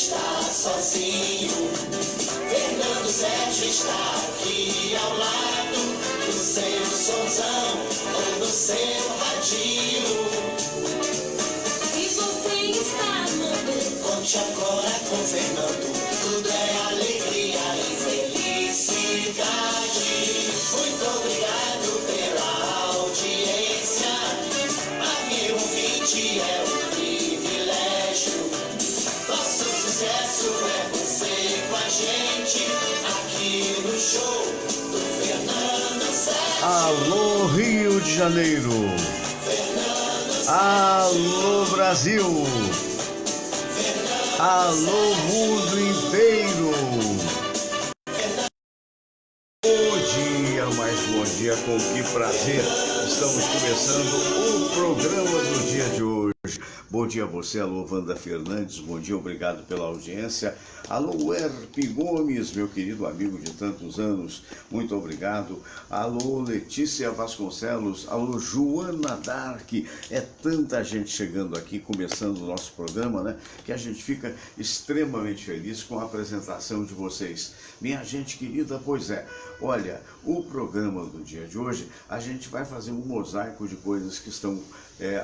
está sozinho. Fernando Sérgio está aqui ao lado do seu sonzão ou do seu radinho. Se você está no conte agora com Fernando. Tudo é alegria e felicidade. Muito obrigado pela audiência. Amigo ouvinte, é um privilégio. Nosso sucesso é você com a gente aqui no show do Fernando Sérgio. Alô Rio de Janeiro, alô Brasil, alô mundo inteiro. Bom dia, mais bom dia, com que prazer estamos começando o programa do dia de hoje. Bom dia a você, alô Wanda Fernandes, bom dia, obrigado pela audiência. Alô Herp Gomes, meu querido amigo de tantos anos, muito obrigado. Alô Letícia Vasconcelos, alô Joana Dark, é tanta gente chegando aqui, começando o nosso programa, né? Que a gente fica extremamente feliz com a apresentação de vocês. Minha gente querida, pois é, olha, o programa do dia de hoje, a gente vai fazer um mosaico de coisas que estão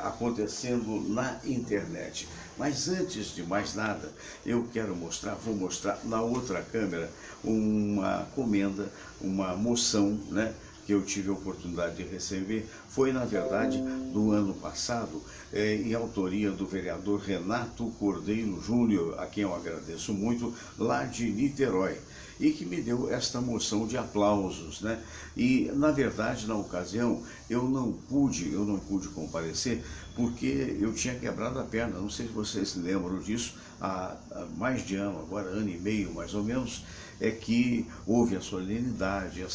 acontecendo na internet. Mas antes de mais nada, eu quero vou mostrar na outra câmera uma comenda, uma moção, né, que eu tive a oportunidade de receber. Foi, na verdade, do ano passado, em autoria do vereador Renato Cordeiro Júnior, a quem eu agradeço muito, lá de Niterói, e que me deu esta moção de aplausos, né? E, na verdade, na ocasião, eu não pude comparecer, porque eu tinha quebrado a perna. Não sei se vocês se lembram disso, há mais de ano, agora ano e meio mais ou menos, é que houve a solenidade,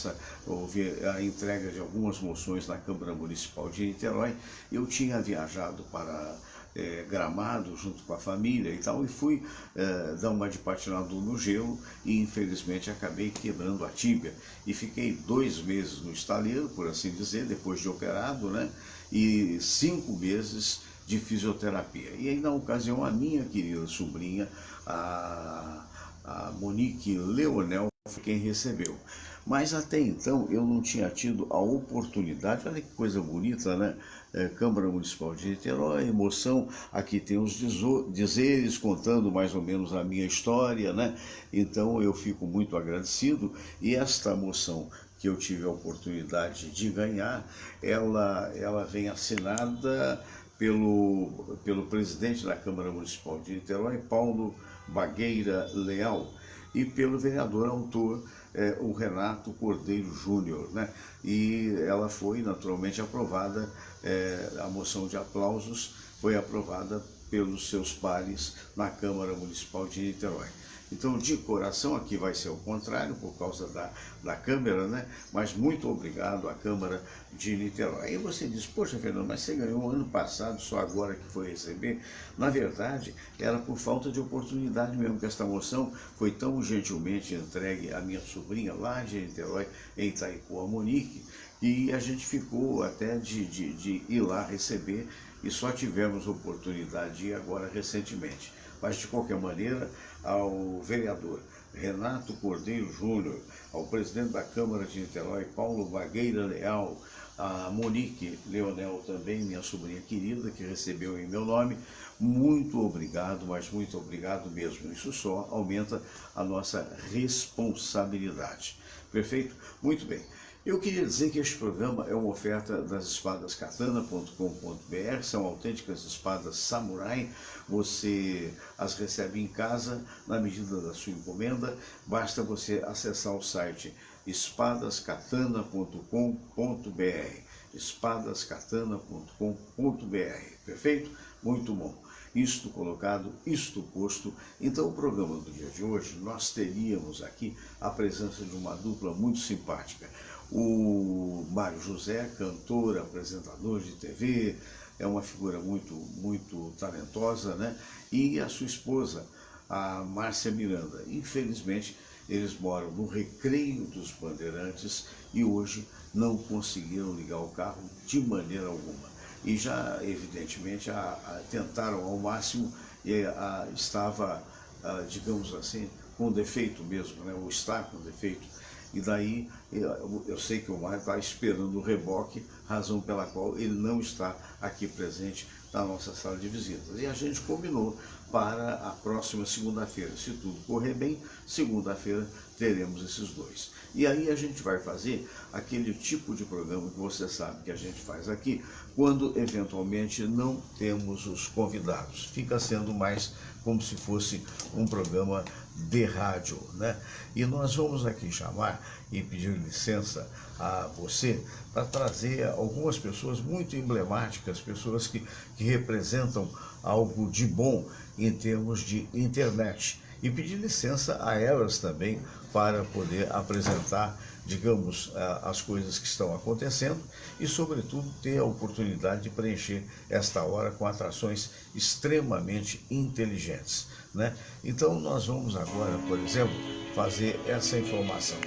houve a entrega de algumas moções na Câmara Municipal de Niterói. Eu tinha viajado para Gramado junto com a família e tal, e fui dar uma de patinador no gelo e infelizmente acabei quebrando a tíbia e fiquei 2 meses no estaleiro, por assim dizer, depois de operado, né? E 5 meses de fisioterapia. E aí, na ocasião, a minha querida sobrinha, a Monique Leonel, foi quem recebeu. Mas até então eu não tinha tido a oportunidade. Olha que coisa bonita, né? Câmara Municipal de Niterói, emoção. Aqui tem os dizeres contando mais ou menos a minha história, né? Então eu fico muito agradecido. E esta moção que eu tive a oportunidade de ganhar, ela vem assinada pelo presidente da Câmara Municipal de Niterói, Paulo Bagueira Leal, e pelo vereador autor, o Renato Cordeiro Júnior, né? E ela foi naturalmente aprovada, a moção de aplausos foi aprovada pelos seus pares na Câmara Municipal de Niterói. Então, de coração, aqui vai ser o contrário, por causa da Câmara, né? Mas muito obrigado à Câmara de Niterói. Aí você diz, poxa, Fernando, mas você ganhou ano passado, só agora que foi receber. Na verdade, era por falta de oportunidade mesmo, que esta moção foi tão gentilmente entregue à minha sobrinha lá de Niterói, em Itaipu, a Monique, e a gente ficou até de ir lá receber, e só tivemos oportunidade de ir agora recentemente. Mas, de qualquer maneira, ao vereador Renato Cordeiro Júnior, ao presidente da Câmara de Niterói, Paulo Bagueira Leal, a Monique Leonel também, minha sobrinha querida, que recebeu em meu nome, muito obrigado, mas muito obrigado mesmo. Isso só aumenta a nossa responsabilidade. Perfeito? Muito bem. Eu queria dizer que este programa é uma oferta das espadascatana.com.br, são autênticas espadas samurai, você as recebe em casa na medida da sua encomenda, basta você acessar o site espadascatana.com.br, espadascatana.com.br, perfeito? Muito bom. Isto colocado, isto posto. Então, o programa do dia de hoje, nós teríamos aqui a presença de uma dupla muito simpática. O Mário José, cantor, apresentador de TV, é uma figura muito talentosa, né? E a sua esposa, a Márcia Miranda. Infelizmente, eles moram no Recreio dos Bandeirantes e hoje não conseguiram ligar o carro de maneira alguma. E já, evidentemente, tentaram ao máximo, estava digamos assim, com defeito mesmo, né? Ou está com defeito. E daí eu sei que o Mário está esperando o reboque, razão pela qual ele não está aqui presente na nossa sala de visitas. E a gente combinou para a próxima segunda-feira. Se tudo correr bem, segunda-feira teremos esses dois. E aí a gente vai fazer aquele tipo de programa que você sabe que a gente faz aqui, quando eventualmente não temos os convidados. Fica sendo mais como se fosse um programa de rádio, né? E nós vamos aqui chamar e pedir licença a você para trazer algumas pessoas muito emblemáticas, pessoas que representam algo de bom em termos de internet. E pedir licença a elas também para poder apresentar, digamos, as coisas que estão acontecendo e, sobretudo, ter a oportunidade de preencher esta hora com atrações extremamente inteligentes, né? Então, nós vamos agora, por exemplo, fazer essa informação.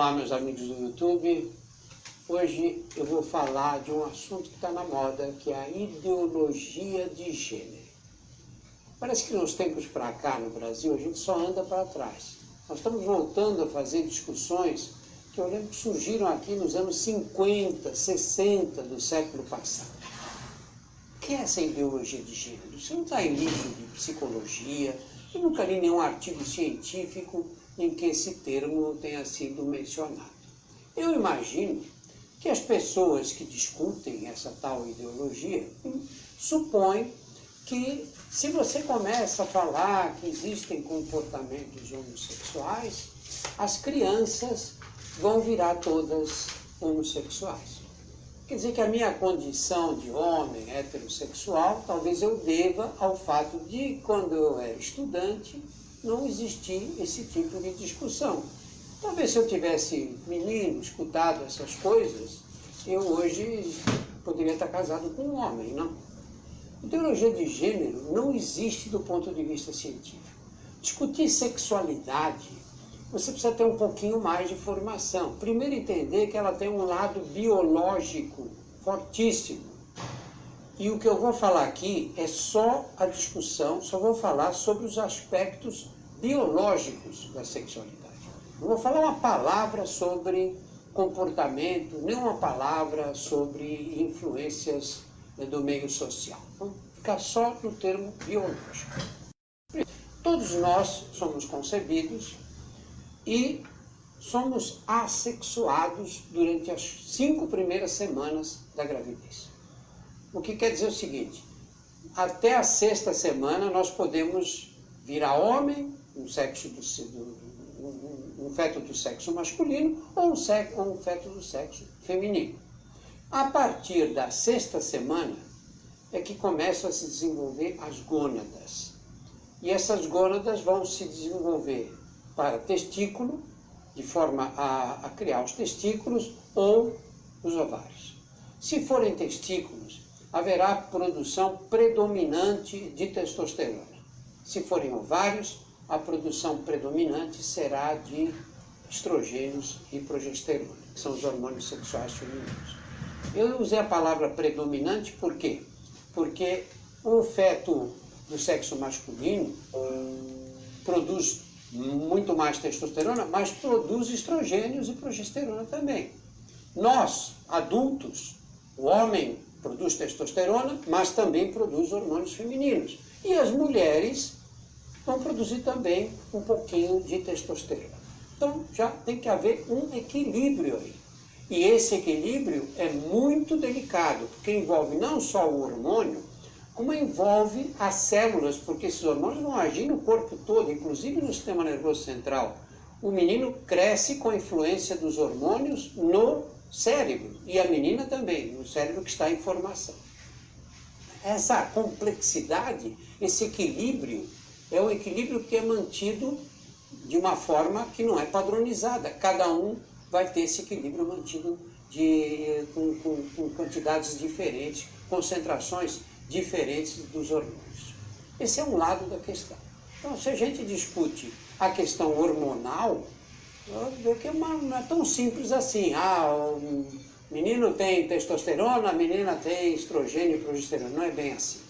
Olá, meus amigos do YouTube. Hoje eu vou falar de um assunto que está na moda, que é a ideologia de gênero. Parece que nos tempos para cá, no Brasil, a gente só anda para trás. Nós estamos voltando a fazer discussões que eu lembro que surgiram aqui nos anos 50, 60 do século passado. O que é essa ideologia de gênero? Isso não está em livro de psicologia, eu nunca li nenhum artigo científico em que esse termo tenha sido mencionado. Eu imagino que as pessoas que discutem essa tal ideologia supõem que se você começa a falar que existem comportamentos homossexuais, as crianças vão virar todas homossexuais. Quer dizer que a minha condição de homem heterossexual, talvez eu deva ao fato de, quando eu era estudante, não existir esse tipo de discussão. Talvez se eu tivesse menino, escutado essas coisas, eu hoje poderia estar casado com um homem, não? Ideologia de gênero não existe do ponto de vista científico. Discutir sexualidade, você precisa ter um pouquinho mais de formação. Primeiro entender que ela tem um lado biológico fortíssimo. E o que eu vou falar aqui é só a discussão, só vou falar sobre os aspectos biológicos da sexualidade. Não vou falar uma palavra sobre comportamento, nem uma palavra sobre influências do meio social. Vamos ficar só no termo biológico. Todos nós somos concebidos e somos assexuados durante as 5 primeiras semanas da gravidez. O que quer dizer o seguinte, até a 6ª semana nós podemos virar homem, um feto do sexo masculino ou um feto do sexo feminino. A partir da 6ª semana é que começam a se desenvolver as gônadas. E essas gônadas vão se desenvolver para testículo, de forma a criar os testículos ou os ovários. Se forem testículos, haverá produção predominante de testosterona. Se forem ovários, a produção predominante será de estrogênios e progesterona, que são os hormônios sexuais femininos. Eu usei a palavra predominante por quê? Porque o feto do sexo masculino produz muito mais testosterona, mas produz estrogênios e progesterona também. Nós, adultos, o homem produz testosterona, mas também produz hormônios femininos. E as mulheres vão produzir também um pouquinho de testosterona. Então já tem que haver um equilíbrio aí. E esse equilíbrio é muito delicado, porque envolve não só o hormônio, como envolve as células, porque esses hormônios vão agir no corpo todo, inclusive no sistema nervoso central. O menino cresce com a influência dos hormônios no cérebro, e a menina também, no cérebro que está em formação. Essa complexidade, esse equilíbrio, é um equilíbrio que é mantido de uma forma que não é padronizada. Cada um vai ter esse equilíbrio mantido com quantidades diferentes, concentrações diferentes dos hormônios. Esse é um lado da questão. Então, se a gente discute a questão hormonal, vê que não é tão simples assim. O menino tem testosterona, a menina tem estrogênio e progesterona. Não é bem assim.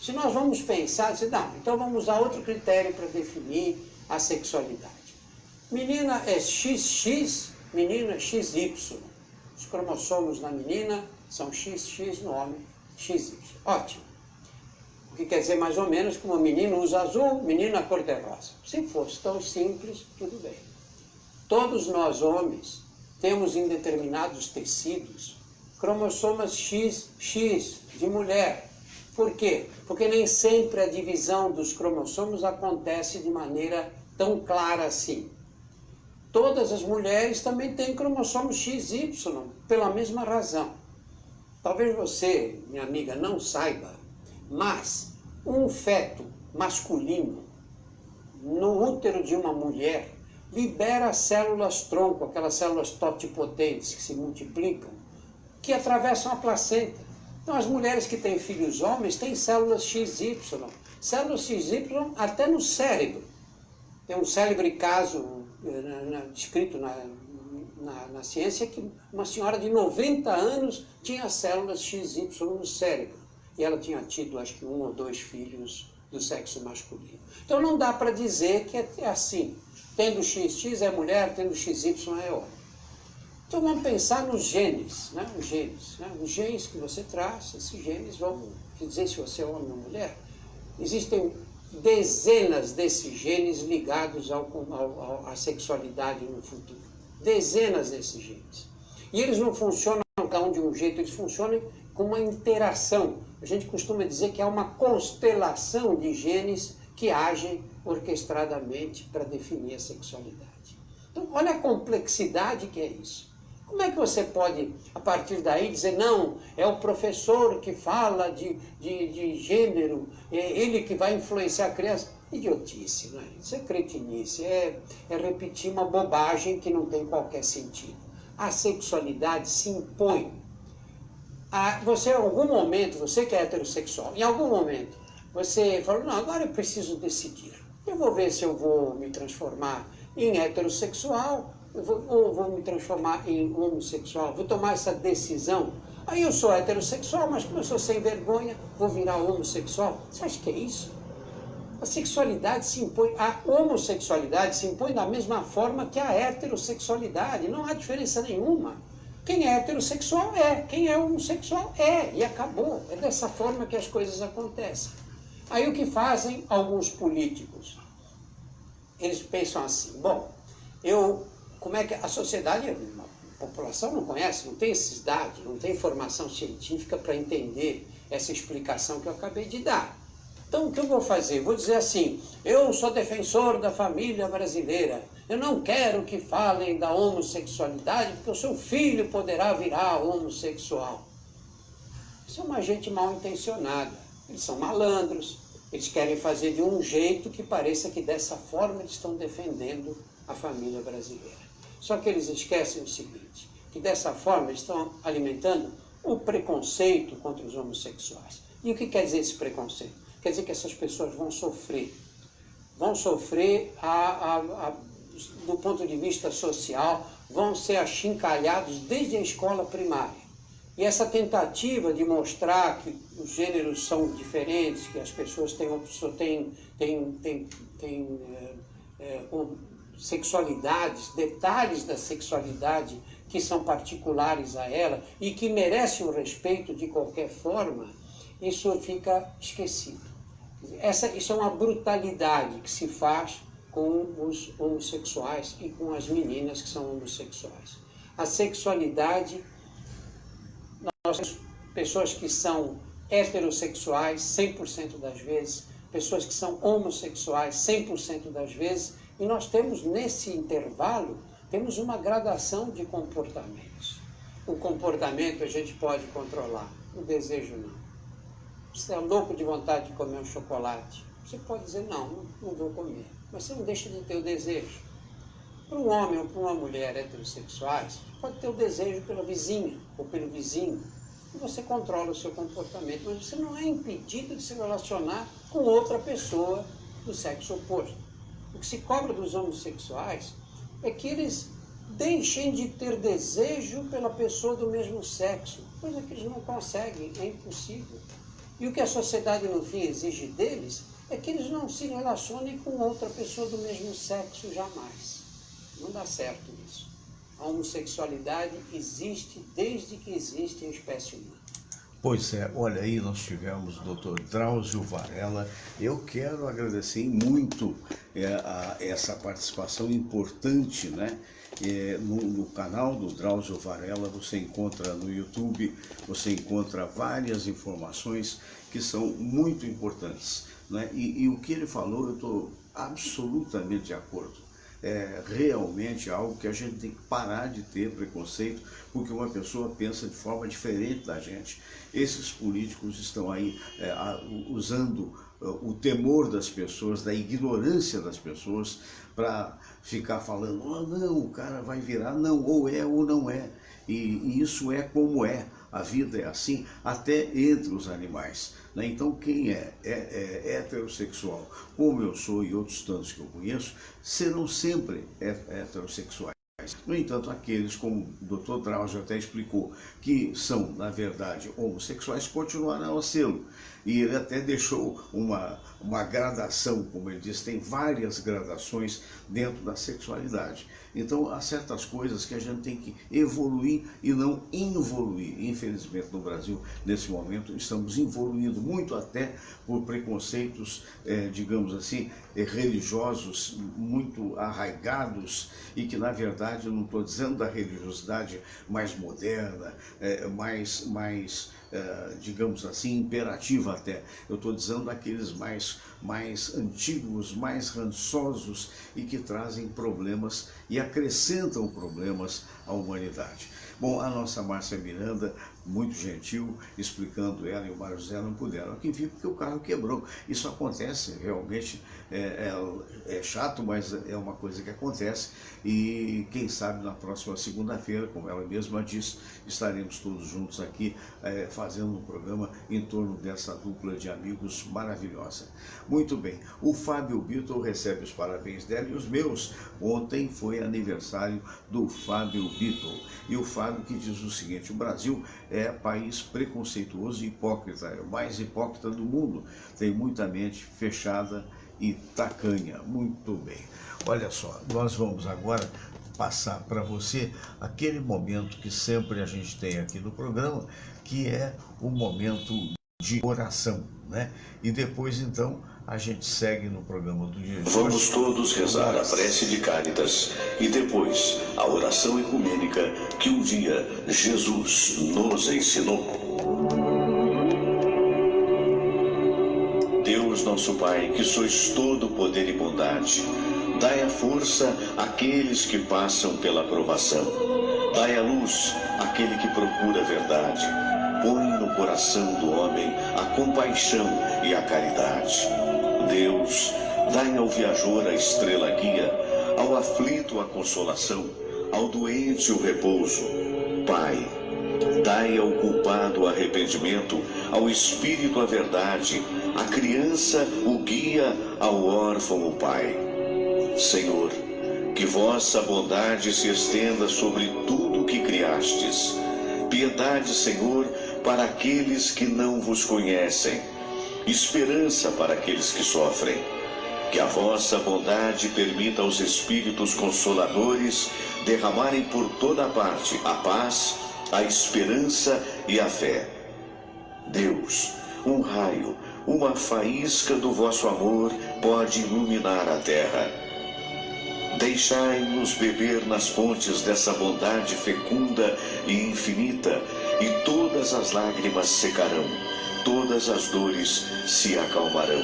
Se nós vamos pensar, então vamos usar outro critério para definir a sexualidade. Menina é XX, menino é XY. Os cromossomos na menina são XX, no homem XY. Ótimo. O que quer dizer mais ou menos que o menino usa azul, menina cor-de-rosa. Se fosse tão simples, tudo bem. Todos nós homens temos em determinados tecidos cromossomas XX de mulher. Por quê? Porque nem sempre a divisão dos cromossomos acontece de maneira tão clara assim. Todas as mulheres também têm cromossomos XY, pela mesma razão. Talvez você, minha amiga, não saiba, mas um feto masculino no útero de uma mulher libera células tronco, aquelas células totipotentes que se multiplicam, que atravessam a placenta. Então as mulheres que têm filhos homens têm células XY até no cérebro. Tem um célebre caso descrito na ciência é que uma senhora de 90 anos tinha células XY no cérebro. E ela tinha tido, acho que 1 ou 2 filhos do sexo masculino. Então não dá para dizer que é assim. Tendo XX é mulher, tendo XY é homem. Então vamos pensar nos genes, né? Os genes que você traz, esses genes vão dizer se você é homem ou mulher. Existem dezenas desses genes ligados à sexualidade no futuro. Dezenas desses genes. E eles não funcionam cada um de um jeito, eles funcionam com uma interação. A gente costuma dizer que há uma constelação de genes que agem orquestradamente para definir a sexualidade. Então, olha a complexidade que é isso. Como é que você pode, a partir daí, dizer, não, é o professor que fala de gênero, é ele que vai influenciar a criança? Idiotice, não é? Isso é cretinice, é repetir uma bobagem que não tem qualquer sentido. A sexualidade se impõe. Você, em algum momento, você que é heterossexual, em algum momento, você falou, não, agora eu preciso decidir. Eu vou ver se eu vou me transformar em heterossexual, ou vou me transformar em homossexual, vou tomar essa decisão. Aí eu sou heterossexual, mas como eu sou sem vergonha, vou virar homossexual. Você acha que é isso? A sexualidade se impõe, a homossexualidade se impõe da mesma forma que a heterossexualidade, não há diferença nenhuma. Quem é heterossexual é, quem é homossexual é, e acabou. É dessa forma que as coisas acontecem. Aí o que fazem alguns políticos? Eles pensam assim, bom, como é que a sociedade, a população não conhece, não tem esses dados, não tem informação científica para entender essa explicação que eu acabei de dar. Então, o que eu vou fazer? Vou dizer assim, eu sou defensor da família brasileira, eu não quero que falem da homossexualidade, porque o seu filho poderá virar homossexual. Isso é uma gente mal intencionada, eles são malandros, eles querem fazer de um jeito que pareça que dessa forma eles estão defendendo a família brasileira. Só que eles esquecem o seguinte, que dessa forma eles estão alimentando o preconceito contra os homossexuais. E o que quer dizer esse preconceito? Quer dizer que essas pessoas vão sofrer do ponto de vista social, vão ser achincalhados desde a escola primária. E essa tentativa de mostrar que os gêneros são diferentes, que as pessoas têm sexualidades, detalhes da sexualidade que são particulares a ela e que merecem o respeito de qualquer forma, isso fica esquecido. Isso é uma brutalidade que se faz com os homossexuais e com as meninas que são homossexuais. A sexualidade, nós temos pessoas que são heterossexuais 100% das vezes, pessoas que são homossexuais 100% das vezes, e nós temos nesse intervalo, temos uma gradação de comportamentos. O comportamento a gente pode controlar, o desejo não. Você é louco de vontade de comer um chocolate, você pode dizer, não vou comer. Mas você não deixa de ter o desejo. Para um homem ou para uma mulher heterossexuais, pode ter o desejo pela vizinha ou pelo vizinho. E você controla o seu comportamento, mas você não é impedido de se relacionar com outra pessoa do sexo oposto. O que se cobra dos homossexuais é que eles deixem de ter desejo pela pessoa do mesmo sexo, coisa que eles não conseguem, é impossível. E o que a sociedade, no fim, exige deles é que eles não se relacionem com outra pessoa do mesmo sexo jamais. Não dá certo isso. A homossexualidade existe desde que existe a espécie humana. Pois é, olha aí, nós tivemos o Dr. Drauzio Varela. Eu quero agradecer muito essa participação importante, né? No canal do Drauzio Varela, você encontra no YouTube, você encontra várias informações que são muito importantes, né? E o que ele falou, eu estou absolutamente de acordo. É realmente algo que a gente tem que parar de ter preconceito, porque uma pessoa pensa de forma diferente da gente. Esses políticos estão aí usando o temor das pessoas, da ignorância das pessoas, para ficar falando, oh, não, o cara vai virar, não, ou é ou não é. E isso é como é. A vida é assim, até entre os animais, né? Então, quem é heterossexual, como eu sou e outros tantos que eu conheço, serão sempre heterossexuais. homossexuais. No entanto, aqueles, como o Dr. Drauzio até explicou, que são, na verdade, homossexuais, continuarão a sê-lo. E ele até deixou uma gradação, como ele disse, tem várias gradações dentro da sexualidade. Então, há certas coisas que a gente tem que evoluir e não involuir. Infelizmente, no Brasil, nesse momento, estamos evoluindo muito até por preconceitos, digamos assim, religiosos muito arraigados e que, na verdade, eu não estou dizendo da religiosidade mais moderna, digamos assim, imperativa até. Eu estou dizendo daqueles mais antigos, mais rançosos e que trazem problemas e acrescentam problemas à humanidade. Bom, a nossa Márcia Miranda, muito gentil, explicando, ela e o Mário José não puderam aqui vir porque o carro quebrou. Isso acontece, realmente é chato, mas é uma coisa que acontece e quem sabe na próxima segunda-feira, como ela mesma disse, estaremos todos juntos aqui fazendo um programa em torno dessa dupla de amigos maravilhosa. Muito bem, o Fábio Bittel recebe os parabéns dela e os meus. Ontem foi aniversário do Fábio Bittel e o Fábio que diz o seguinte: o Brasil é país preconceituoso e hipócrita, é o mais hipócrita do mundo, tem muita mente fechada e tacanha. Muito bem, olha só, nós vamos agora passar para você aquele momento que sempre a gente tem aqui no programa, que é o momento de oração, né? E depois então a gente segue no programa do dia de hoje. Vamos todos rezar a prece de Cáritas e depois a oração ecumênica que um dia Jesus nos ensinou. Deus nosso Pai, que sois todo poder e bondade, dai a força àqueles que passam pela provação. Dai a luz àquele que procura a verdade. Põe no coração do homem a compaixão e a caridade. Deus, dai ao viajor a estrela guia, ao aflito a consolação, ao doente o repouso. Pai, dai ao culpado o arrependimento, ao espírito a verdade, à criança o guia, ao órfão o pai. Senhor, que vossa bondade se estenda sobre tudo o que criastes. Piedade, Senhor, para aqueles que não vos conhecem. Esperança para aqueles que sofrem. Que a vossa bondade permita aos Espíritos Consoladores derramarem por toda parte a paz, a esperança e a fé. Deus, um raio, uma faísca do vosso amor pode iluminar a terra. Deixai-nos beber nas fontes dessa bondade fecunda e infinita, e todas as lágrimas secarão, todas as dores se acalmarão.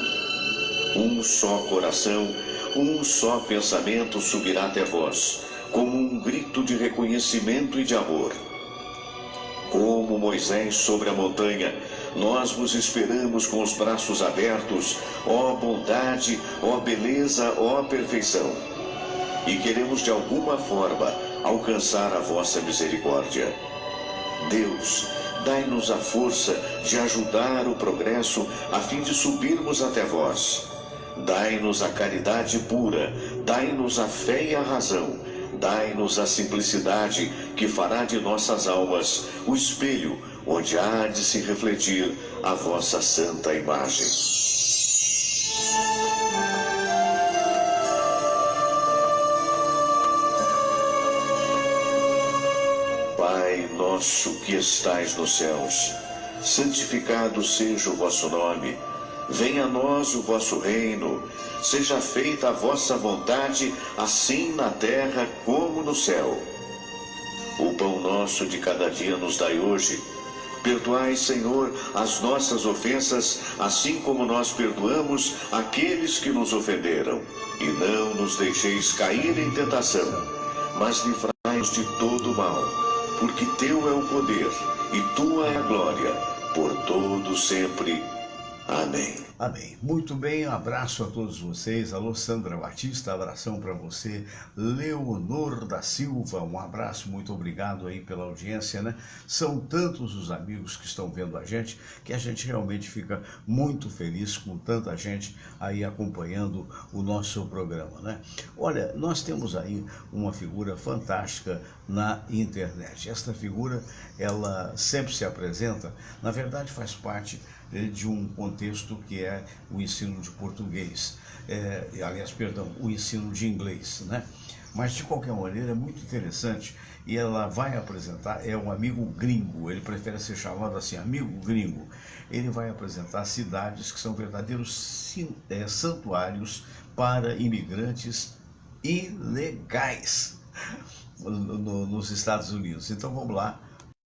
Um só coração, um só pensamento subirá até vós, como um grito de reconhecimento e de amor. Como Moisés sobre a montanha, nós vos esperamos com os braços abertos, ó bondade, ó beleza, ó perfeição. E queremos de alguma forma alcançar a vossa misericórdia. Deus, dai-nos a força de ajudar o progresso a fim de subirmos até vós. Dai-nos a caridade pura, dai-nos a fé e a razão, dai-nos a simplicidade que fará de nossas almas o espelho onde há de se refletir a vossa santa imagem. Pai nosso que estais nos céus, santificado seja o vosso nome. Venha a nós o vosso reino, seja feita a vossa vontade, assim na terra como no céu. O pão nosso de cada dia nos dai hoje. Perdoai, Senhor, as nossas ofensas, assim como nós perdoamos aqueles que nos ofenderam. E não nos deixeis cair em tentação, mas livrai-nos de todo mal, porque teu é o poder, e tua é a glória, por todo sempre. Amém. Amém. Muito bem, abraço a todos vocês. Alô, Sandra Batista, abração para você. Leonor da Silva, um abraço, muito obrigado aí pela audiência, né? São tantos os amigos que estão vendo a gente que a gente realmente fica muito feliz com tanta gente aí acompanhando o nosso programa, né? Olha, nós temos aí uma figura fantástica na internet. Esta figura, ela sempre se apresenta, na verdade faz parte de um contexto que é o ensino de português, o ensino de inglês, né? Mas de qualquer maneira é muito interessante e ela vai apresentar, é um amigo gringo, ele prefere ser chamado assim, amigo gringo. Ele vai apresentar cidades que são verdadeiros santuários para imigrantes ilegais nos Estados Unidos. Então vamos lá,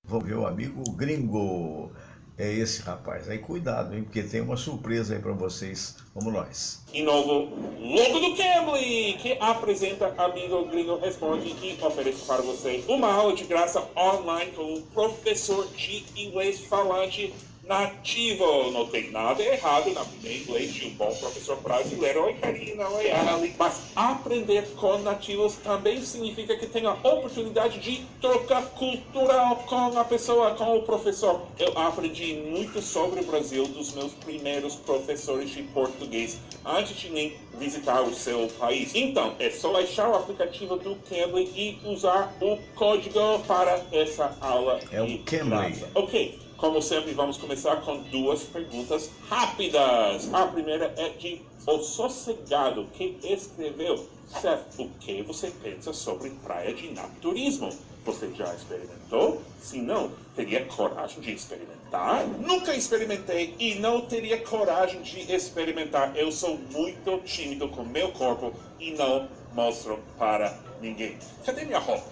vamos ver o amigo gringo. É esse rapaz. Aí cuidado, hein? Porque tem uma surpresa aí para vocês. Vamos nós. E novo Louco do Cambly, que apresenta Amigo Gringo Responde e oferece para você uma aula de graça online com um professor de inglês falante nativo. Não tem nada errado na aprender inglês de um bom professor brasileiro. Oi, Karina, oi, Ali. Mas aprender com nativos também significa que tem a oportunidade de troca cultural com a pessoa, com o professor. Eu aprendi muito sobre o Brasil dos meus primeiros professores de português, antes de nem visitar o seu país. Então, é só baixar o aplicativo do Cambly e usar o código para essa aula. É o Cambly. Ok. Como sempre, vamos começar com duas perguntas rápidas. A primeira é de O Sossegado, que escreveu: Seth, o que você pensa sobre praia de naturismo? Você já experimentou? Se não, teria coragem de experimentar? Nunca experimentei e não teria coragem de experimentar. Eu sou muito tímido com meu corpo e não mostro para ninguém. Cadê minha roupa?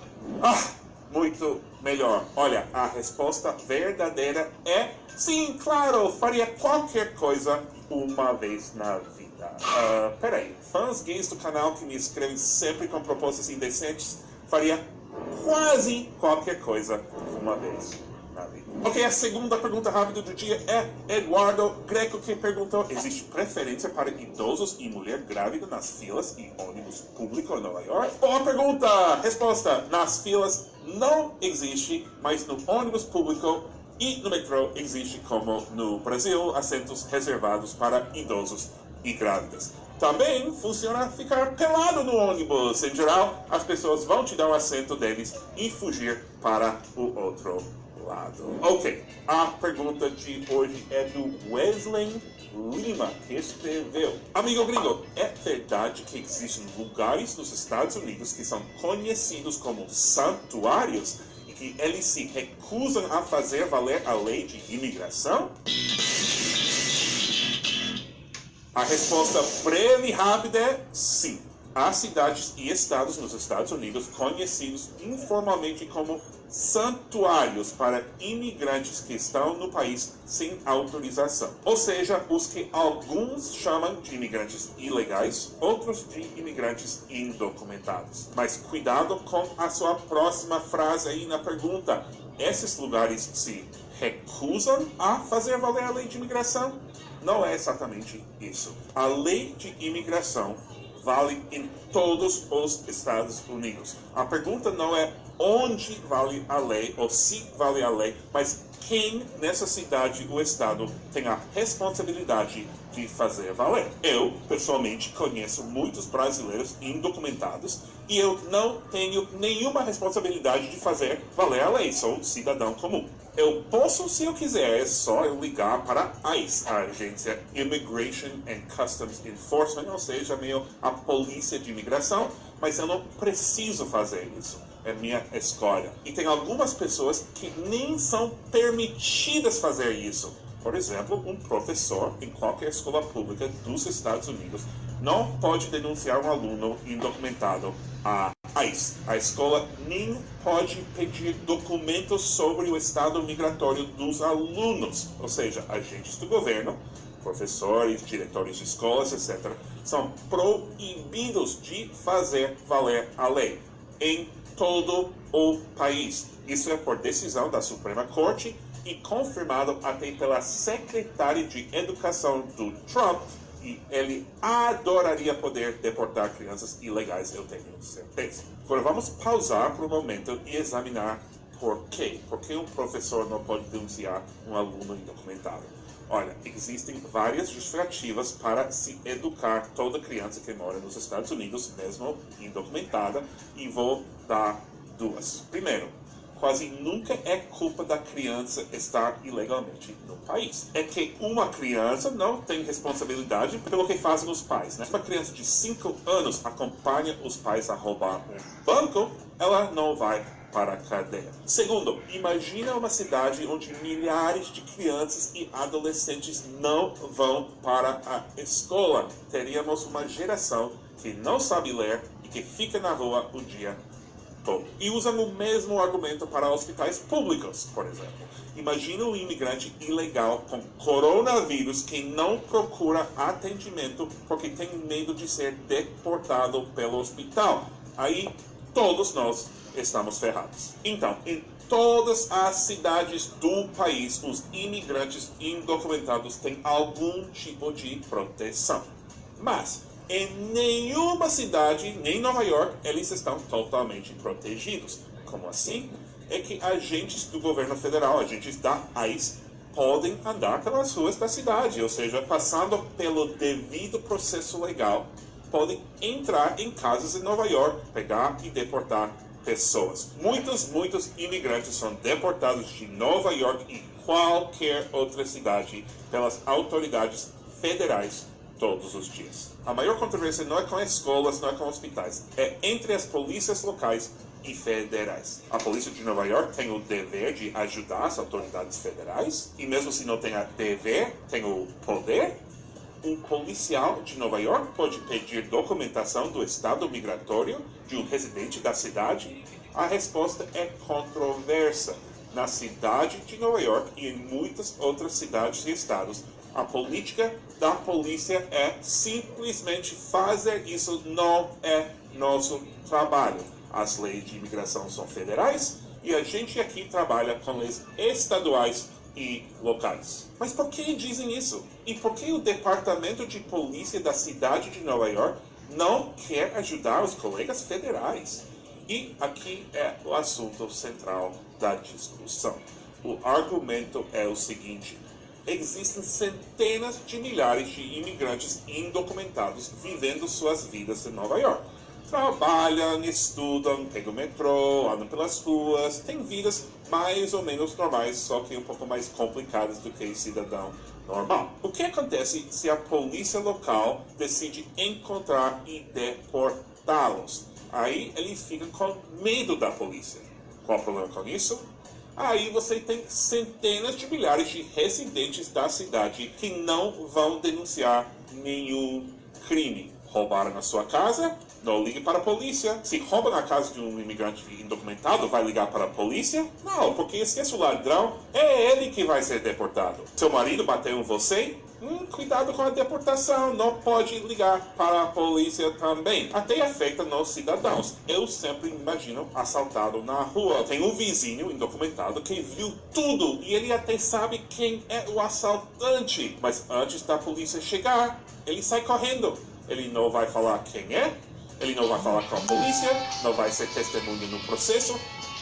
Muito melhor. Olha, a resposta verdadeira é sim, claro, faria qualquer coisa uma vez na vida. Peraí, fãs gays do canal que me escrevem sempre com propostas indecentes, faria quase qualquer coisa uma vez na vida. Ok, a segunda pergunta rápida do dia é Eduardo Greco, que perguntou: existe preferência para idosos e mulher grávida nas filas e ônibus público em Nova York? Boa pergunta! Resposta: nas filas não existe, mas no ônibus público e no metrô existe, como no Brasil, assentos reservados para idosos e grávidas. Também funciona ficar pelado no ônibus. Em geral, as pessoas vão te dar o assento deles e fugir para o outro lado. Ok, a pergunta de hoje é do Wesley Lima, que escreveu: Amigo gringo, é verdade que existem lugares nos Estados Unidos que são conhecidos como santuários e que eles se recusam a fazer valer a lei de imigração? A resposta breve e rápida é sim. Há cidades e estados nos Estados Unidos conhecidos informalmente como santuários para imigrantes que estão no país sem autorização. Ou seja, os que alguns chamam de imigrantes ilegais, outros de imigrantes indocumentados. Mas cuidado com a sua próxima frase aí na pergunta. Esses lugares se recusam a fazer valer a lei de imigração? Não é exatamente isso. A lei de imigração vale em todos os Estados Unidos. A pergunta não é onde vale a lei ou se vale a lei, mas quem nessa cidade ou estado tem a responsabilidade de fazer valer. Eu, pessoalmente, conheço muitos brasileiros indocumentados e eu não tenho nenhuma responsabilidade de fazer valer a lei. Sou cidadão comum. Eu posso, se eu quiser, é só eu ligar para a ICE, a agência Immigration and Customs Enforcement, ou seja, meio a polícia de imigração, mas eu não preciso fazer isso. É minha escolha. E tem algumas pessoas que nem são permitidas fazer isso. Por exemplo, um professor em qualquer escola pública dos Estados Unidos não pode denunciar um aluno indocumentado à ICE. A escola nem pode pedir documentos sobre o estado migratório dos alunos, ou seja, agentes do governo, professores, diretores de escolas, etc., são proibidos de fazer valer a lei em todo o país. Isso é por decisão da Suprema Corte e confirmado até pela secretária de Educação do Trump, e ele adoraria poder deportar crianças ilegais, eu tenho certeza. Agora vamos pausar por um momento e examinar por quê. Por que um professor não pode denunciar um aluno indocumentado? Olha, existem várias justificativas para se educar toda criança que mora nos Estados Unidos, mesmo indocumentada, e vou dar duas. Primeiro, quase nunca é culpa da criança estar ilegalmente no país. É que uma criança não tem responsabilidade pelo que fazem os pais, né? Se uma criança de 5 anos acompanha os pais a roubar um banco, ela não vai para a cadeia. Segundo, imagina uma cidade onde milhares de crianças e adolescentes não vão para a escola. Teríamos uma geração que não sabe ler e que fica na rua o dia todo. E usam o mesmo argumento para hospitais públicos, por exemplo. Imagina um imigrante ilegal com coronavírus que não procura atendimento porque tem medo de ser deportado pelo hospital. Aí todos nós estamos ferrados. Então, em todas as cidades do país, os imigrantes indocumentados têm algum tipo de proteção. Mas em nenhuma cidade, nem Nova York, eles estão totalmente protegidos. Como assim? É que agentes do governo federal, agentes da ICE, podem andar pelas ruas da cidade, ou seja, passando pelo devido processo legal, podem entrar em casas em Nova York, pegar e deportar pessoas. Muitos imigrantes são deportados de Nova York e qualquer outra cidade pelas autoridades federais todos os dias. A maior controvérsia não é com escolas, não é com hospitais, é entre as polícias locais e federais. A polícia de Nova York tem o dever de ajudar as autoridades federais, e mesmo se não tem a dever, tem o poder. Um policial de Nova York pode pedir documentação do estado migratório de um residente da cidade? A resposta é controversa. Na cidade de Nova York e em muitas outras cidades e estados, a política da polícia é simplesmente fazer isso, não é nosso trabalho. As leis de imigração são federais e a gente aqui trabalha com leis estaduais e locais. Mas por que dizem isso? E por que o Departamento de Polícia da cidade de Nova York não quer ajudar os colegas federais? E aqui é o assunto central da discussão. O argumento é o seguinte: existem centenas de milhares de imigrantes indocumentados vivendo suas vidas em Nova York. Trabalham, estudam, pegam o metrô, andam pelas ruas, têm vidas mais ou menos normais, só que um pouco mais complicadas do que o cidadão normal. O que acontece se a polícia local decide encontrar e deportá-los? Aí eles ficam com medo da polícia. Qual o problema com isso? Aí você tem centenas de milhares de residentes da cidade que não vão denunciar nenhum crime. Roubaram a sua casa? Não ligue para a polícia. Se roubam a casa de um imigrante indocumentado, vai ligar para a polícia? Não, porque esquece o ladrão, é ele que vai ser deportado. Seu marido bateu em você? Cuidado com a deportação, não pode ligar para a polícia também. Até afeta nos cidadãos. Eu sempre imagino assaltado na rua. Tem um vizinho indocumentado que viu tudo e ele até sabe quem é o assaltante. Mas antes da polícia chegar, ele sai correndo. Ele não vai falar quem é, ele não vai falar com a polícia, não vai ser testemunha no processo,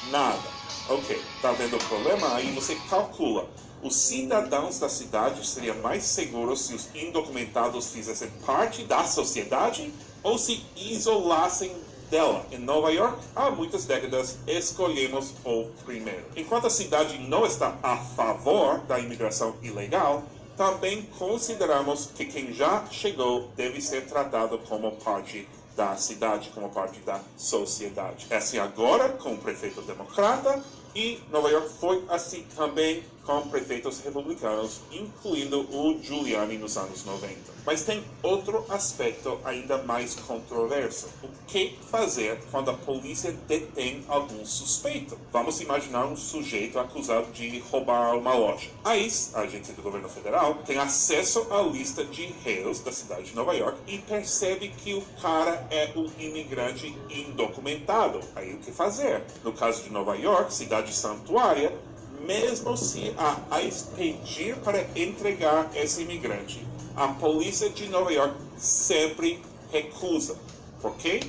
nada. Ok, tá vendo o problema? Aí você calcula. Os cidadãos da cidade seriam mais seguros se os indocumentados fizessem parte da sociedade ou se isolassem dela. Em Nova York, há muitas décadas, escolhemos o primeiro. Enquanto a cidade não está a favor da imigração ilegal, também consideramos que quem já chegou deve ser tratado como parte da cidade, como parte da sociedade. É assim agora com o prefeito democrata, e Nova York foi assim também com prefeitos republicanos, incluindo o Giuliani nos anos 90. Mas tem outro aspecto ainda mais controverso. O que fazer quando a polícia detém algum suspeito? Vamos imaginar um sujeito acusado de roubar uma loja. A ICE, a agência do governo federal, tem acesso à lista de réus da cidade de Nova York e percebe que o cara é um imigrante indocumentado. Aí o que fazer? No caso de Nova York, cidade santuária, mesmo se a pedir para entregar esse imigrante, a polícia de Nova York sempre recusa. Por quê?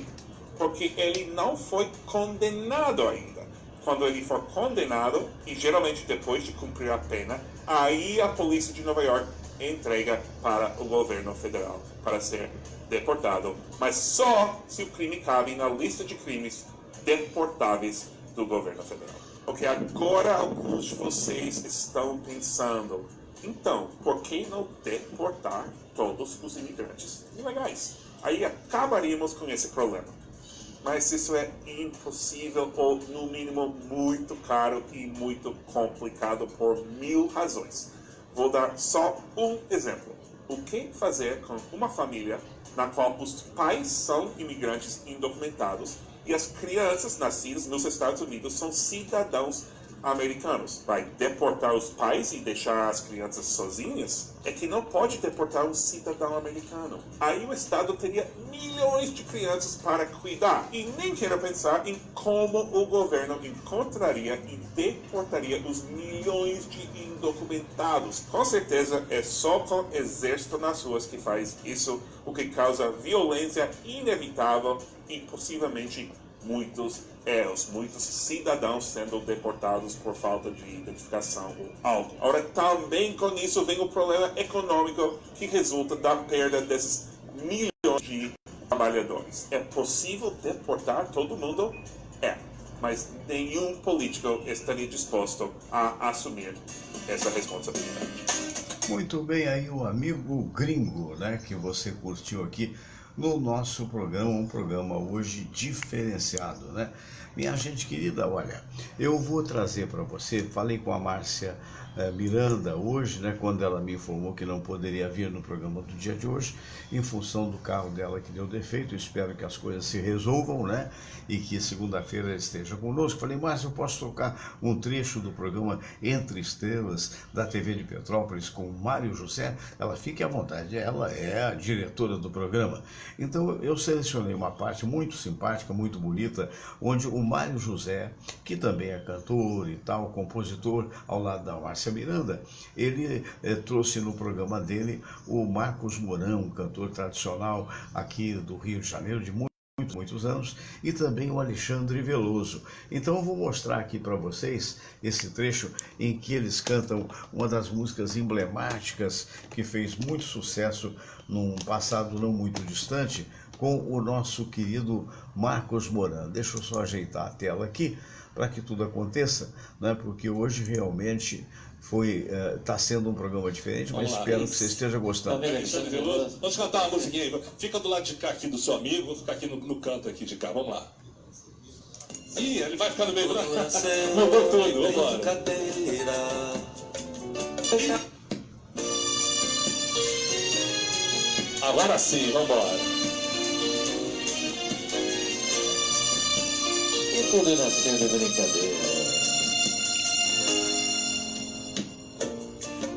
Porque ele não foi condenado ainda. Quando ele for condenado, e geralmente depois de cumprir a pena, aí a polícia de Nova York entrega para o governo federal para ser deportado, mas só se o crime cabe na lista de crimes deportáveis do governo federal. Porque agora alguns de vocês estão pensando, então, por que não deportar todos os imigrantes ilegais? Aí acabaríamos com esse problema. Mas isso é impossível ou, no mínimo, muito caro e muito complicado por 1000 razões. Vou dar só um exemplo. O que fazer com uma família na qual os pais são imigrantes indocumentados e as crianças nascidas nos Estados Unidos são cidadãos americanos? Vai deportar os pais e deixar as crianças sozinhas? É que não pode deportar um cidadão americano. Aí o Estado teria milhões de crianças para cuidar. E nem quero pensar em como o governo encontraria e deportaria os milhões de indocumentados. Com certeza é só com exército nas ruas que faz isso, o que causa violência inevitável e possivelmente muitos erros, muitos cidadãos sendo deportados por falta de identificação ou algo. Agora, também com isso vem o problema econômico que resulta da perda desses milhões de trabalhadores. É possível deportar todo mundo? É, mas nenhum político estaria disposto a assumir essa responsabilidade. Muito bem, aí o amigo gringo, né, que você curtiu aqui no nosso programa, um programa hoje diferenciado, né? Minha gente querida, olha, eu vou trazer para você, falei com a Márcia Miranda hoje, né, quando ela me informou que não poderia vir no programa do dia de hoje, em função do carro dela que deu defeito. Eu espero que as coisas se resolvam, né, e que segunda-feira ela esteja conosco. Falei, Márcia, eu posso tocar um trecho do programa Entre Estrelas, da TV de Petrópolis, com Mário José? Ela fique à vontade, ela é a diretora do programa. Então eu selecionei uma parte muito simpática, muito bonita, onde o Mário José, que também é cantor e tal, compositor, ao lado da Márcia Miranda, ele trouxe no programa dele o Marcos Mourão, um cantor tradicional aqui do Rio de Janeiro, de muitos anos, e também o Alexandre Veloso. Então eu vou mostrar aqui para vocês esse trecho em que eles cantam uma das músicas emblemáticas que fez muito sucesso num passado não muito distante, com o nosso querido Marcos Mourão. Deixa eu só ajeitar a tela aqui para que tudo aconteça, né? Porque hoje realmente está sendo um programa diferente, mas espero que você esteja gostando. Alexandre Veloso, vamos cantar uma musiquinha aí. Fica do lado de cá aqui do seu amigo, vou ficar aqui no canto aqui de cá, vamos lá. Ih, ele vai ficar no meio, né? Mudou tudo, vamos embora. Agora sim, vamos embora. E tudo nasceu de brincadeira.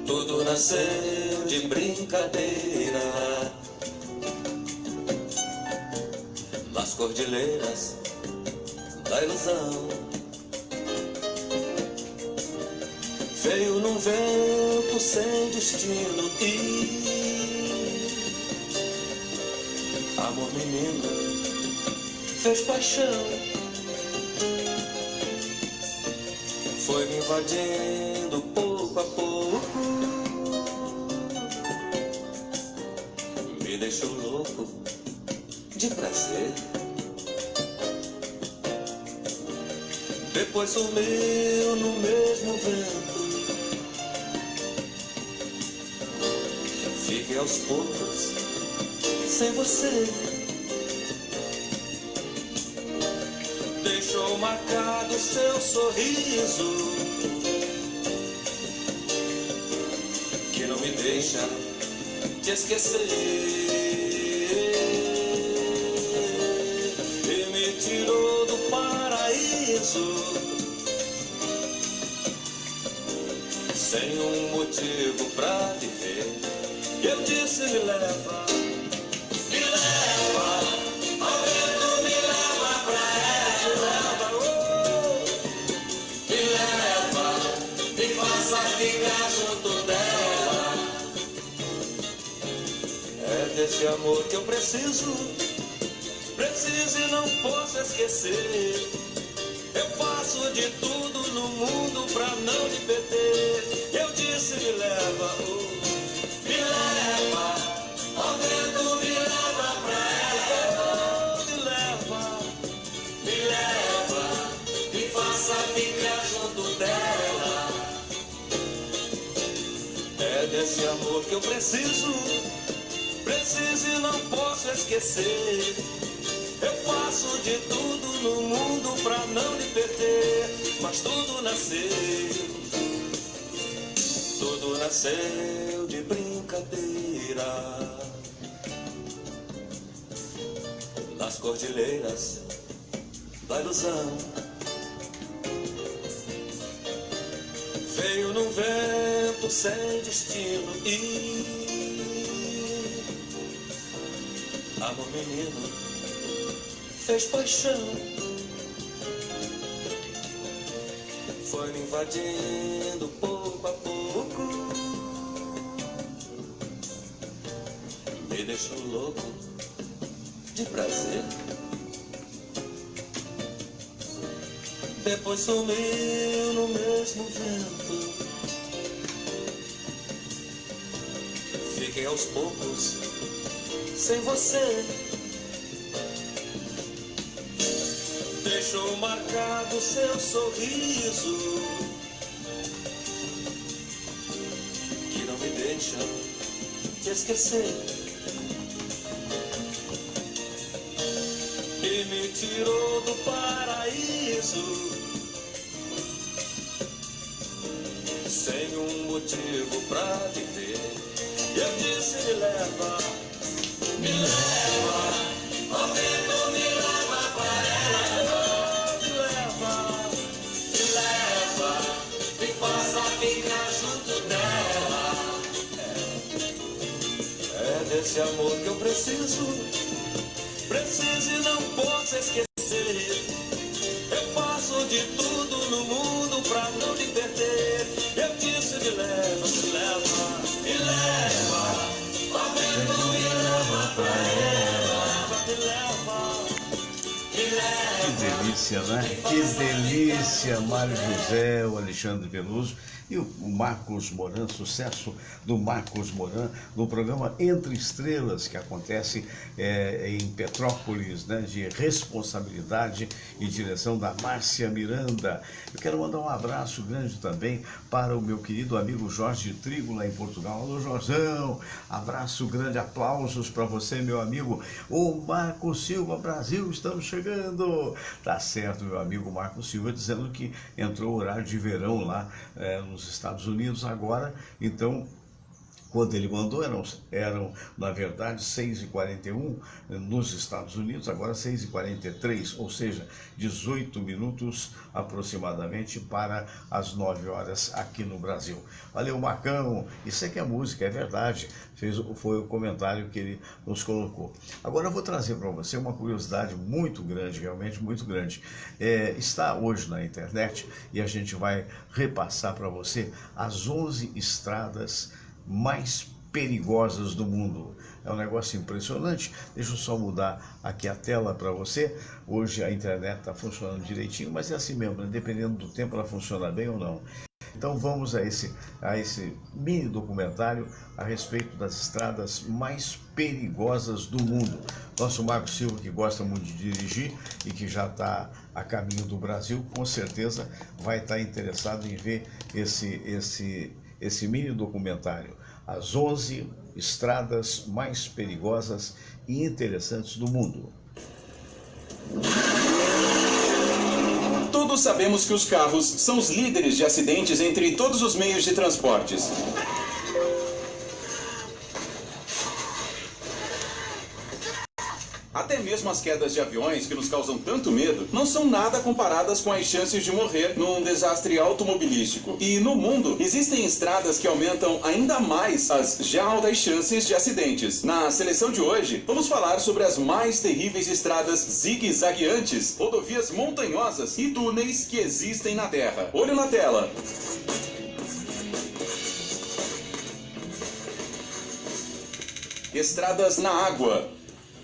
Tudo nasceu de brincadeira. Nas cordilheiras da ilusão. Veio num vento sem destino e amor menino fez paixão. Foi me invadindo pouco a pouco, me deixou louco de prazer. Depois sumiu no mesmo vento. Fiquei aos poucos sem você. Deixou marcado seu sorriso, que não me deixa te esquecer, e me tirou do paraíso, sem um motivo pra viver. Eu disse, me leva, me leva, ao vento me leva pra ela. Me leva, desse amor que eu preciso e não posso esquecer. Eu faço de tudo no mundo pra não te perder. Eu disse me leva, oh, me leva, ó vento me leva pra ela. Me leva, me faça ficar junto dela. É desse amor que eu preciso e não posso esquecer. Eu faço de tudo no mundo pra não lhe perder. Mas tudo nasceu de brincadeira. Nas cordilheiras da ilusão, veio num vento sem destino e amor menino fez paixão, foi me invadindo pouco a pouco, me deixou louco de prazer. Depois sumiu no mesmo vento, fiquei aos poucos sem você. Deixou marcado seu sorriso, que não me deixa te esquecer. E me tirou do paraíso, sem um motivo pra viver. Eu disse me leva, ó vento me leva pra ela. Me faça ficar junto dela. É desse amor que eu preciso e não posso esquecer. Eu faço de tudo no mundo pra não lhe perder. Eu disse me leva, ó vento me leva pra ela. Que delícia, né? Que delícia, Mário José, o Alexandre Veloso e o Marcos Moran, sucesso do Marcos Moran no programa Entre Estrelas, que acontece em Petrópolis, né, de responsabilidade e direção da Márcia Miranda. Eu quero mandar um abraço grande também para o meu querido amigo Jorge Trigo, lá em Portugal. Alô, Jorjão, abraço grande, aplausos para você, meu amigo. O Marco Silva, Brasil, estamos chegando. Tá certo, meu amigo Marco Silva, dizendo que entrou o horário de verão lá nos Estados Unidos agora. Então, quando ele mandou, eram na verdade 6h41 nos Estados Unidos, agora 6h43, ou seja, 18 minutos aproximadamente para as 9 horas aqui no Brasil. Valeu, Marcão, isso é que é música, é verdade, foi o comentário que ele nos colocou. Agora eu vou trazer para você uma curiosidade muito grande, realmente muito grande. Está hoje na internet e a gente vai repassar para você as 11 estradas mais perigosas do mundo. É um negócio impressionante. Deixa eu só mudar aqui a tela para você. Hoje a internet está funcionando direitinho, mas é assim mesmo, né? Dependendo do tempo ela funciona bem ou não. Então vamos a esse mini documentário a respeito das estradas mais perigosas do mundo. Nosso Marco Silva, que gosta muito de dirigir e que já está a caminho do Brasil, com certeza vai estar interessado em ver esse mini documentário, as 11 estradas mais perigosas e interessantes do mundo. Todos sabemos que os carros são os líderes de acidentes entre todos os meios de transportes. Até mesmo as quedas de aviões, que nos causam tanto medo, não são nada comparadas com as chances de morrer num desastre automobilístico. E no mundo, existem estradas que aumentam ainda mais as já altas chances de acidentes. Na seleção de hoje, vamos falar sobre as mais terríveis estradas zigue-zagueantes, rodovias montanhosas e túneis que existem na Terra. Olho na tela. Estradas na água.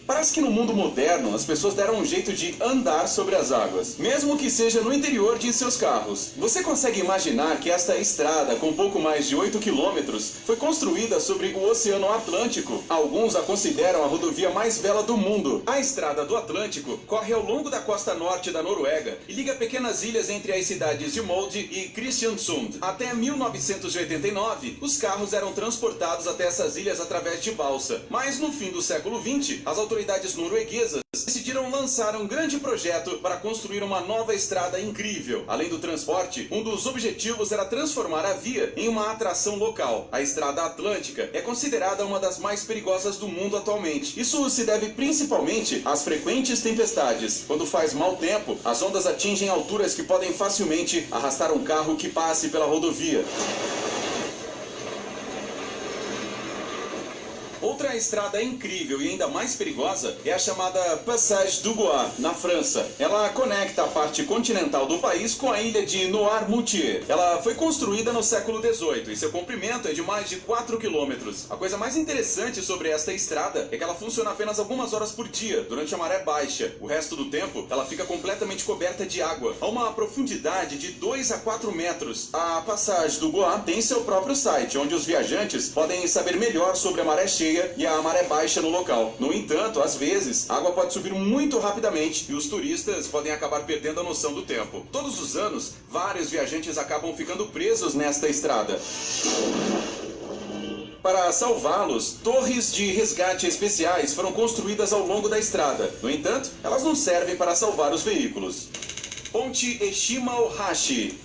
Parece que no mundo moderno as pessoas deram um jeito de andar sobre as águas, mesmo que seja no interior de seus carros. Você consegue imaginar que esta estrada, com pouco mais de 8 quilômetros, foi construída sobre o Oceano Atlântico? Alguns a consideram a rodovia mais bela do mundo. A Estrada do Atlântico corre ao longo da costa norte da Noruega e liga pequenas ilhas entre as cidades de Molde e Kristiansund. Até 1989, os carros eram transportados até essas ilhas através de balsa. Mas no fim do século XX, as autoridades norueguesas decidiram lançar um grande projeto para construir uma nova estrada incrível. Além do transporte, um dos objetivos era transformar a via em uma atração local. A Estrada Atlântica é considerada uma das mais perigosas do mundo atualmente. Isso se deve principalmente às frequentes tempestades. Quando faz mau tempo, as ondas atingem alturas que podem facilmente arrastar um carro que passe pela rodovia. Outra estrada incrível e ainda mais perigosa é a chamada Passage du Gois, na França. Ela conecta a parte continental do país com a ilha de Noirmoutier. Ela foi construída no século XVIII e seu comprimento é de mais de 4 quilômetros. A coisa mais interessante sobre esta estrada é que ela funciona apenas algumas horas por dia, durante a maré baixa. O resto do tempo, ela fica completamente coberta de água, a uma profundidade de 2 a 4 metros. A Passage du Gois tem seu próprio site, onde os viajantes podem saber melhor sobre a maré cheia e a maré baixa no local. No entanto, às vezes, a água pode subir muito rapidamente e os turistas podem acabar perdendo a noção do tempo. Todos os anos, vários viajantes acabam ficando presos nesta estrada. Para salvá-los, torres de resgate especiais foram construídas ao longo da estrada. No entanto, elas não servem para salvar os veículos. Ponte Eshima-Ohashi.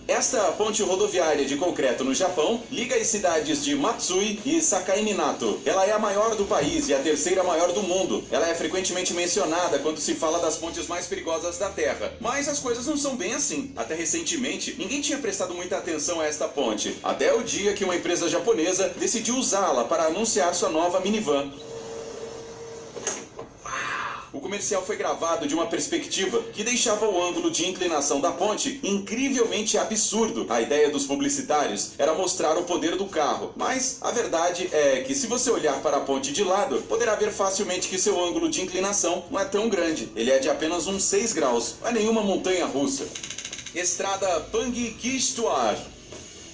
Esta ponte rodoviária de concreto no Japão liga as cidades de Matsui e Sakaiminato. Ela é a maior do país e a terceira maior do mundo. Ela é frequentemente mencionada quando se fala das pontes mais perigosas da Terra. Mas as coisas não são bem assim. Até recentemente, ninguém tinha prestado muita atenção a esta ponte. Até o dia que uma empresa japonesa decidiu usá-la para anunciar sua nova minivan. O comercial foi gravado de uma perspectiva que deixava o ângulo de inclinação da ponte incrivelmente absurdo. A ideia dos publicitários era mostrar o poder do carro, mas a verdade é que se você olhar para a ponte de lado, poderá ver facilmente que seu ângulo de inclinação não é tão grande. Ele é de apenas uns 6 graus, não é nenhuma montanha russa. Estrada Pang-Kistuar.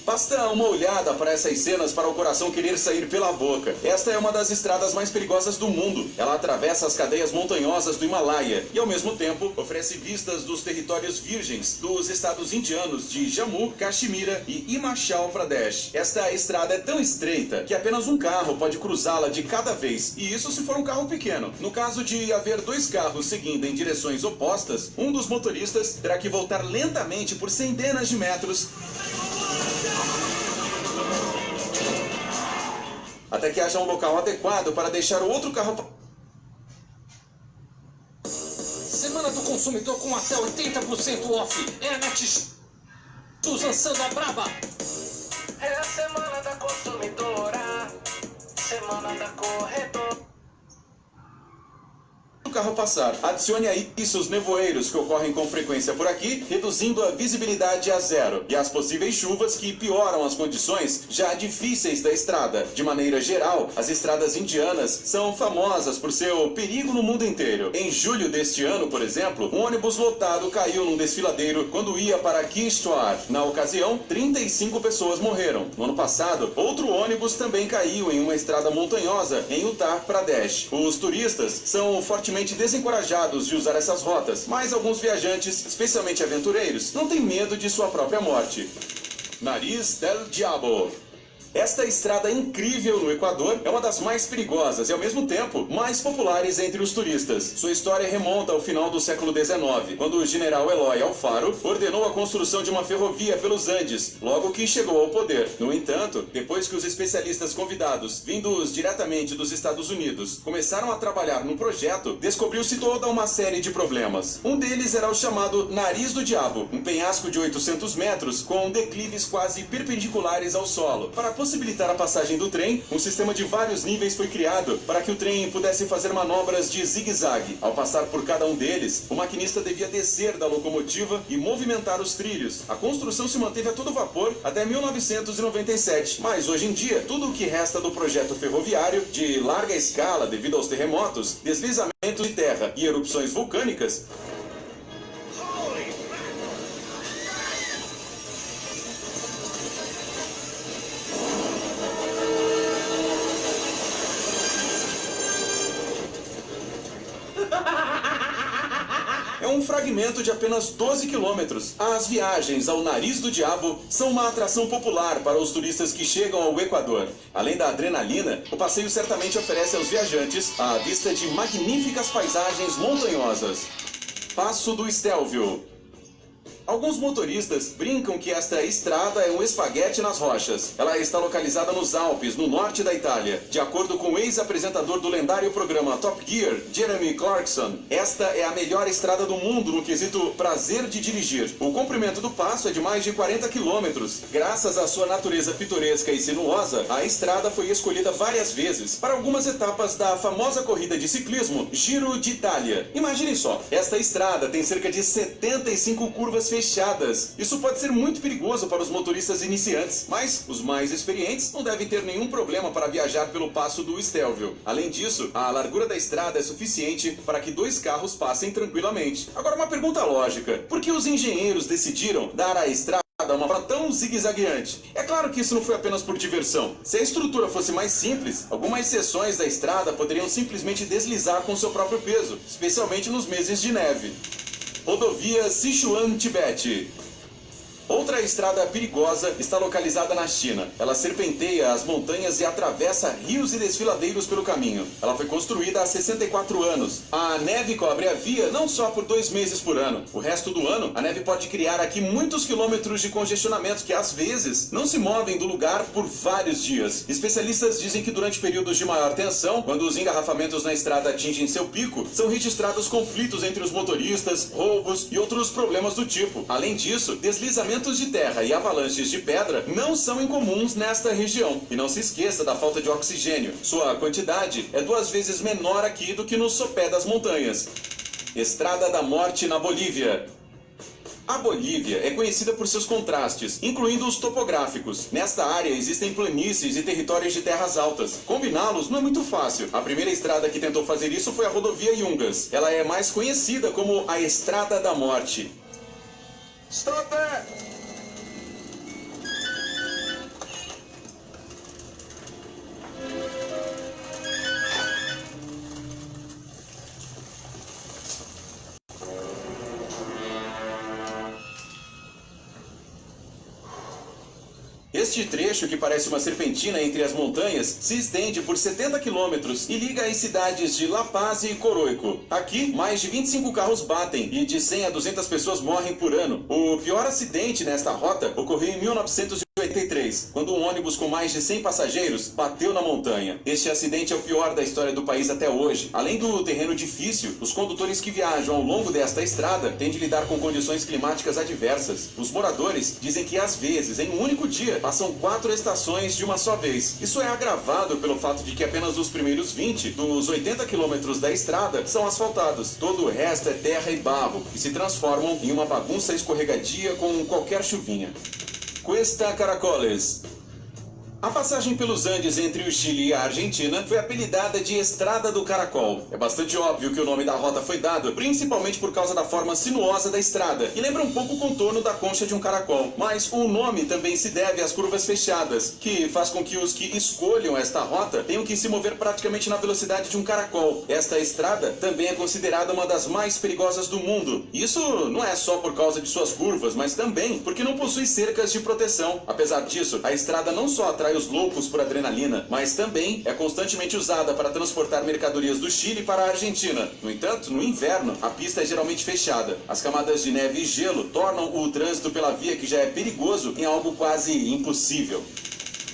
Basta uma olhada para essas cenas para o coração querer sair pela boca. Esta é uma das estradas mais perigosas do mundo. Ela atravessa as cadeias montanhosas do Himalaia e, ao mesmo tempo, oferece vistas dos territórios virgens dos estados indianos de Jammu, Caxemira e Himachal Pradesh. Esta estrada é tão estreita que apenas um carro pode cruzá-la de cada vez, e isso se for um carro pequeno. No caso de haver 2 carros seguindo em direções opostas, um dos motoristas terá que voltar lentamente por centenas de metros até que haja um local adequado para deixar o outro carro... Semana do consumidor com até 80% off. É a Netshoes lançando a braba. É a semana da consumidora, semana da corretora. O carro passar. Adicione a isso os nevoeiros que ocorrem com frequência por aqui, reduzindo a visibilidade a 0, e as possíveis chuvas que pioram as condições já difíceis da estrada. De maneira geral, as estradas indianas são famosas por seu perigo no mundo inteiro. Em julho deste ano, por exemplo, um ônibus lotado caiu num desfiladeiro quando ia para Kishtwar. Na ocasião, 35 pessoas morreram. No ano passado, outro ônibus também caiu em uma estrada montanhosa em Uttar Pradesh. Os turistas são fortemente desencorajados de usar essas rotas, mas alguns viajantes, especialmente aventureiros, não têm medo de sua própria morte. Nariz del Diabo. Esta estrada incrível no Equador é uma das mais perigosas e, ao mesmo tempo, mais populares entre os turistas. Sua história remonta ao final do século XIX, quando o general Eloy Alfaro ordenou a construção de uma ferrovia pelos Andes, logo que chegou ao poder. No entanto, depois que os especialistas convidados, vindos diretamente dos Estados Unidos, começaram a trabalhar no projeto, descobriu-se toda uma série de problemas. Um deles era o chamado Nariz do Diabo, um penhasco de 800 metros com declives quase perpendiculares ao solo. Para possibilitar a passagem do trem, um sistema de vários níveis foi criado para que o trem pudesse fazer manobras de zigue-zague. Ao passar por cada um deles, o maquinista devia descer da locomotiva e movimentar os trilhos. A construção se manteve a todo vapor até 1997, mas hoje em dia, tudo o que resta do projeto ferroviário, de larga escala devido aos terremotos, deslizamentos de terra e erupções vulcânicas, é um fragmento de apenas 12 quilômetros. As viagens ao Nariz do Diabo são uma atração popular para os turistas que chegam ao Equador. Além da adrenalina, o passeio certamente oferece aos viajantes a vista de magníficas paisagens montanhosas. Passo do Estelvio. Alguns motoristas brincam que esta estrada é um espaguete nas rochas. Ela está localizada nos Alpes, no norte da Itália. De acordo com o ex-apresentador do lendário programa Top Gear, Jeremy Clarkson, esta é a melhor estrada do mundo no quesito prazer de dirigir. O comprimento do passo é de mais de 40 quilômetros. Graças à sua natureza pitoresca e sinuosa, a estrada foi escolhida várias vezes para algumas etapas da famosa corrida de ciclismo Giro d'Italia. Imaginem só, esta estrada tem cerca de 75 curvas fechadas. Isso pode ser muito perigoso para os motoristas iniciantes, mas os mais experientes não devem ter nenhum problema para viajar pelo Passo do Estelvio. Além disso, a largura da estrada é suficiente para que 2 carros passem tranquilamente. Agora, uma pergunta lógica: por que os engenheiros decidiram dar à estrada uma forma tão zigue-zagueante? É claro que isso não foi apenas por diversão. Se a estrutura fosse mais simples, algumas seções da estrada poderiam simplesmente deslizar com seu próprio peso, especialmente nos meses de neve. Rodovia Sichuan-Tibete. Outra estrada perigosa está localizada na China. Ela serpenteia as montanhas e atravessa rios e desfiladeiros pelo caminho. Ela foi construída há 64 anos. A neve cobre a via não só por 2 meses por ano. O resto do ano, a neve pode criar aqui muitos quilômetros de congestionamento que, às vezes, não se movem do lugar por vários dias. Especialistas dizem que durante períodos de maior tensão, quando os engarrafamentos na estrada atingem seu pico, são registrados conflitos entre os motoristas, roubos e outros problemas do tipo. Além disso, deslizamentos de terra e avalanches de pedra não são incomuns nesta região. E não se esqueça da falta de oxigênio. Sua quantidade é 2 vezes menor aqui do que no sopé das montanhas. Estrada da Morte na Bolívia. A Bolívia é conhecida por seus contrastes, incluindo os topográficos. Nesta área existem planícies e territórios de terras altas. Combiná-los não é muito fácil. A primeira estrada que tentou fazer isso foi a rodovia Yungas. Ela é mais conhecida como a Estrada da Morte. Stop there! Este trecho, que parece uma serpentina entre as montanhas, se estende por 70 quilômetros e liga as cidades de La Paz e Coroico. Aqui, mais de 25 carros batem e de 100 a 200 pessoas morrem por ano. O pior acidente nesta rota ocorreu em 1983, quando um ônibus com mais de 100 passageiros bateu na montanha. Este acidente é o pior da história do país até hoje. Além do terreno difícil, os condutores que viajam ao longo desta estrada têm de lidar com condições climáticas adversas. Os moradores dizem que, às vezes, em um único dia, passam 4 estações de uma só vez. Isso é agravado pelo fato de que apenas os primeiros 20 dos 80 quilômetros da estrada são asfaltados. Todo o resto é terra e barro, e se transformam em uma bagunça escorregadia com qualquer chuvinha. Cuesta Caracoles. A passagem pelos Andes entre o Chile e a Argentina foi apelidada de Estrada do Caracol. É bastante óbvio que o nome da rota foi dado, principalmente por causa da forma sinuosa da estrada, e lembra um pouco o contorno da concha de um caracol. Mas o nome também se deve às curvas fechadas, que faz com que os que escolham esta rota tenham que se mover praticamente na velocidade de um caracol. Esta estrada também é considerada uma das mais perigosas do mundo. Isso não é só por causa de suas curvas, mas também porque não possui cercas de proteção. Apesar disso, a estrada não só atrai os loucos por adrenalina, mas também é constantemente usada para transportar mercadorias do Chile para a Argentina. No entanto, no inverno, a pista é geralmente fechada. As camadas de neve e gelo tornam o trânsito pela via, que já é perigoso, em algo quase impossível.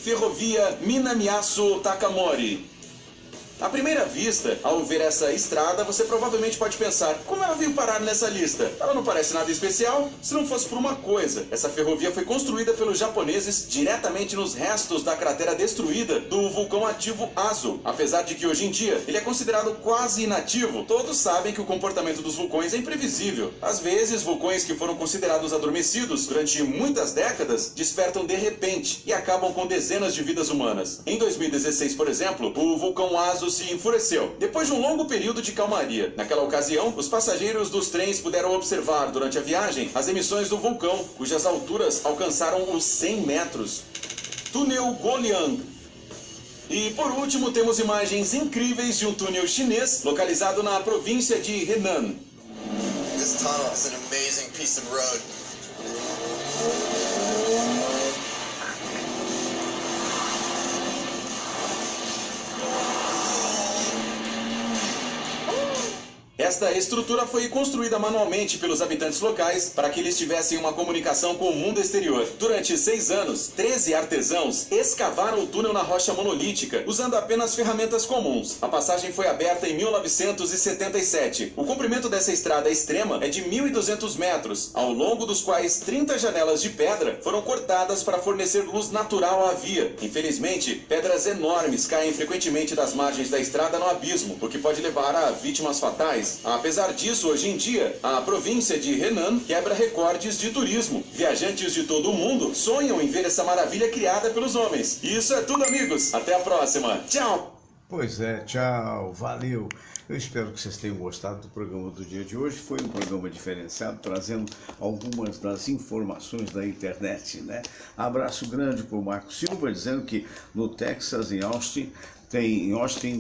Ferrovia Minamiaçu Takamori. À primeira vista, ao ver essa estrada, você provavelmente pode pensar, como ela veio parar nessa lista? Ela não parece nada especial, se não fosse por uma coisa. Essa ferrovia foi construída pelos japoneses diretamente nos restos da cratera destruída do vulcão ativo Aso. Apesar de que hoje em dia ele é considerado quase inativo, todos sabem que o comportamento dos vulcões é imprevisível. Às vezes, vulcões que foram considerados adormecidos durante muitas décadas despertam de repente e acabam com dezenas de vidas humanas. Em 2016, por exemplo, o vulcão Aso se enfureceu, depois de um longo período de calmaria. Naquela ocasião, os passageiros dos trens puderam observar durante a viagem as emissões do vulcão, cujas alturas alcançaram os 100 metros. Túnel Goliang. E por último, temos imagens incríveis de um túnel chinês localizado na província de Henan. This tunnel is an amazing piece of road. Esta estrutura foi construída manualmente pelos habitantes locais para que eles tivessem uma comunicação com o mundo exterior. Durante 6 anos, 13 artesãos escavaram o túnel na rocha monolítica, usando apenas ferramentas comuns. A passagem foi aberta em 1977. O comprimento dessa estrada extrema é de 1.200 metros, ao longo dos quais 30 janelas de pedra foram cortadas para fornecer luz natural à via. Infelizmente, pedras enormes caem frequentemente das margens da estrada no abismo, o que pode levar a vítimas fatais. Apesar disso, hoje em dia, a província de Henan quebra recordes de turismo. Viajantes de todo o mundo sonham em ver essa maravilha criada pelos homens. E isso é tudo, amigos. Até a próxima. Tchau! Pois é, tchau, valeu. Eu espero que vocês tenham gostado do programa do dia de hoje. Foi um programa diferenciado, trazendo algumas das informações da internet, né? Abraço grande para o Marco Silva, dizendo que no Texas, em Austin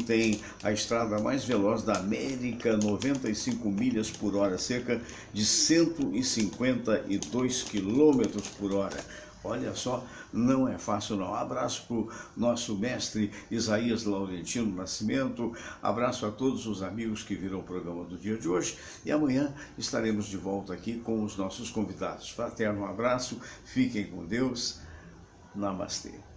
tem a estrada mais veloz da América, 95 milhas por hora, cerca de 152 quilômetros por hora. Olha só, não é fácil não. Abraço para o nosso mestre Isaías Laurentino Nascimento, abraço a todos os amigos que viram o programa do dia de hoje e amanhã estaremos de volta aqui com os nossos convidados. Fraterno abraço, fiquem com Deus, namastê.